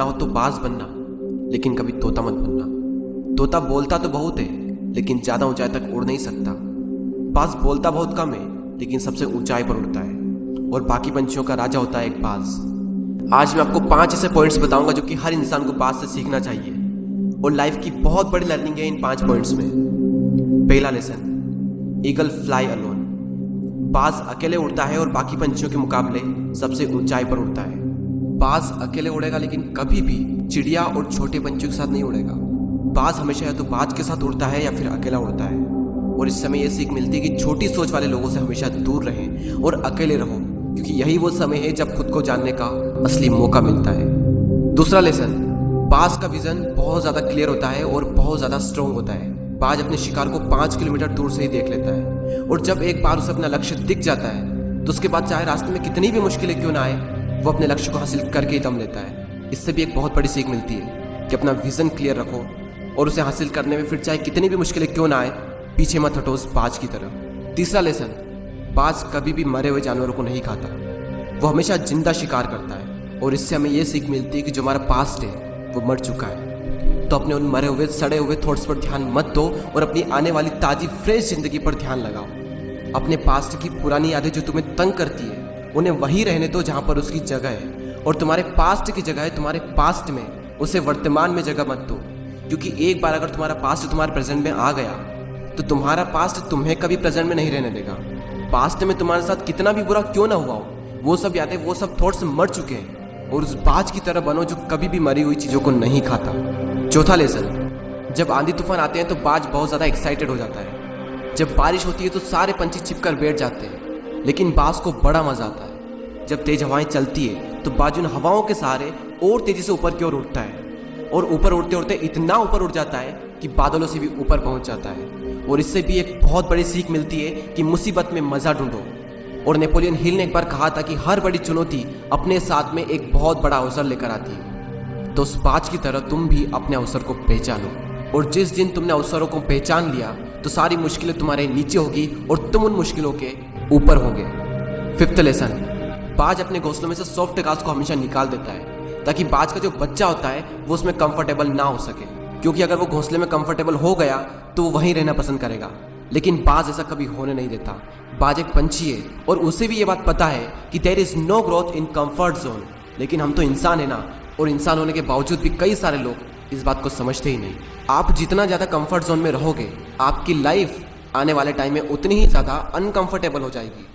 बनना हो तो बाज बनना, लेकिन कभी तोता मत बनना। तोता बोलता तो बहुत है, लेकिन ज़्यादा ऊंचाई तक उड़ नहीं सकता। बाज बोलता बहुत कम है, लेकिन सबसे ऊंचाई पर उड़ता है, और बाकी पंछियों का राजा होता है एक बाज। आज मैं आपको 5 ऐसे पॉइंट्स बताऊंगा जो कि हर इंसान को बाज से सीखना चाहिए, और लाइफ की बहुत बड़ी लर्निंग है इन 5 पॉइंट्स में। पहला लेसन, ईगल फ्लाई अलोन। बाज अकेले उड़ता है और बाकी पंछियों के मुकाबले सबसे ऊंचाई पर उड़ता है। बाज अकेले उड़ेगा, लेकिन कभी भी चिड़िया और छोटे पंछियों के साथ नहीं उड़ेगा। बाज हमेशा या तो बाज के साथ उड़ता है या फिर अकेला उड़ता है। और इस समय यह सीख मिलती है कि छोटी सोच वाले लोगों से हमेशा दूर रहें और अकेले रहो, क्योंकि यही वो समय है जब खुद को जानने का असली मौका मिलता है। दूसरा लेसन, बाज का विजन बहुत ज्यादा क्लियर होता है और बहुत ज्यादा स्ट्रॉन्ग होता है। बाज अपने शिकार को 5 किलोमीटर दूर से ही देख लेता है, और जब एक बार उसे अपना लक्ष्य दिख जाता है तो उसके बाद चाहे रास्ते में कितनी भी मुश्किलें क्यों ना आए, वो अपने लक्ष्य को हासिल करके ही दम लेता है। इससे भी एक बहुत बड़ी सीख मिलती है कि अपना विजन क्लियर रखो और उसे हासिल करने में फिर चाहे कितनी भी मुश्किलें क्यों ना आए, पीछे मत हटो उस बाज की तरह। तीसरा लेसन, बाज कभी भी मरे हुए जानवरों को नहीं खाता, वो हमेशा जिंदा शिकार करता है। और इससे हमें यह सीख मिलती है कि जो हमारा पास्ट है वो मर चुका है, तो अपने उन मरे हुए सड़े हुए थॉट्स पर ध्यान मत दो और अपनी आने वाली ताजी फ्रेश जिंदगी पर ध्यान लगाओ। अपने पास्ट की पुरानी यादें जो तुम्हें तंग करती है, उन्हें वहीं रहने दो जहां पर उसकी जगह है, और तुम्हारे पास्ट की जगह है तुम्हारे पास्ट में, उसे वर्तमान में जगह मत दो। क्योंकि एक बार अगर तुम्हारा पास्ट तुम्हारे प्रेजेंट में आ गया तो तुम्हारा पास्ट तुम्हें कभी प्रेजेंट में नहीं रहने देगा। पास्ट में तुम्हारे साथ कितना भी बुरा क्यों ना हुआ हो, वो सब यादें, वो सब थॉट्स मर चुके हैं, और उस बाज की तरह बनो जो कभी भी मरी हुई चीजों को नहीं खाता। चौथा लेसन, जब आंधी तूफान आते हैं तो बाज बहुत ज्यादा एक्साइटेड हो जाता है। जब बारिश होती है तो सारे पंछी छिपकर बैठ जाते हैं, लेकिन बाज को बड़ा मजा आता है। जब तेज हवाएं चलती है तो बाज उन हवाओं के सहारे और तेजी से ऊपर की ओर उठता है, और ऊपर उड़ते उड़ते इतना ऊपर उड़ जाता है कि बादलों से भी ऊपर पहुंच जाता है। और इससे भी एक बहुत बड़ी सीख मिलती है कि मुसीबत में मजा ढूंढो। और नेपोलियन हिल ने एक बार कहा था कि हर बड़ी चुनौती अपने साथ में एक बहुत बड़ा अवसर लेकर आती है। तो उस बाज की तरह तुम भी अपने अवसर को पहचानो, और जिस दिन तुमने अवसरों को पहचान लिया तो सारी मुश्किलें तुम्हारे नीचे होगी और तुम उन मुश्किलों के ऊपर होगे। फिफ्थ लेसन, बाज अपने घोंसलों में से सॉफ्ट घास को हमेशा निकाल देता है, ताकि बाज का जो बच्चा होता है वो उसमें कंफर्टेबल ना हो सके। क्योंकि अगर वो घोंसले में कंफर्टेबल हो गया तो वो वहीं रहना पसंद करेगा, लेकिन बाज ऐसा कभी होने नहीं देता। बाज एक पंछी है और उसे भी ये बात पता है कि there is no growth in comfort zone. लेकिन हम तो इंसान है ना, और इंसान होने के बावजूद भी कई सारे लोग इस बात को समझते ही नहीं। आप जितना ज़्यादा कंफर्ट जोन में रहोगे, आपकी लाइफ आने वाले टाइम में उतनी ही ज़्यादा अनकंफर्टेबल हो जाएगी।